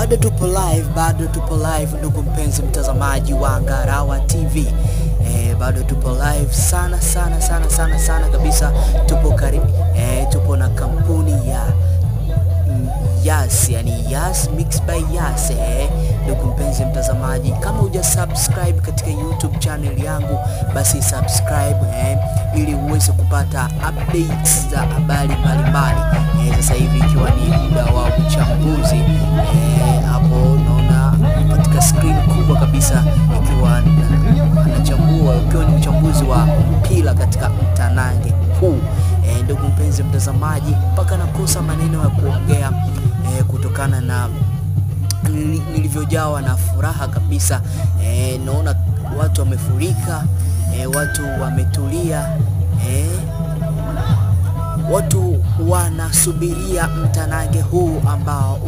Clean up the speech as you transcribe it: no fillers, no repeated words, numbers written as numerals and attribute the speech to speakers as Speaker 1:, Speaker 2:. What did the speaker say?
Speaker 1: Bado tupo live ndugu mpenzi mtazamaji wa Ngarawa TV. Bado tupo live sana kabisa. Tupo na kampuni ya Yas, yani Yas Mix by Yas. Ndugu mpenzi mtazamaji, kama huja subscribe katika YouTube channel yangu, basi subscribe ili uweze kupata updates za habari mbalimbali. Sasa hivi ikiwa ni muda wa uchambuzi, hapo naona katika screen kubwa kabisa ikiwa anachambua, ukiwa ni uchambuzi wa mpira katika mtanange huu. Ndugu mpenzi mtazamaji, mpaka nakosa maneno ya kuongea kutokana na nilivyojawa na furaha kabisa. Naona watu wamefurika, watu wametulia, watu wanasubiria mtanange huu ambao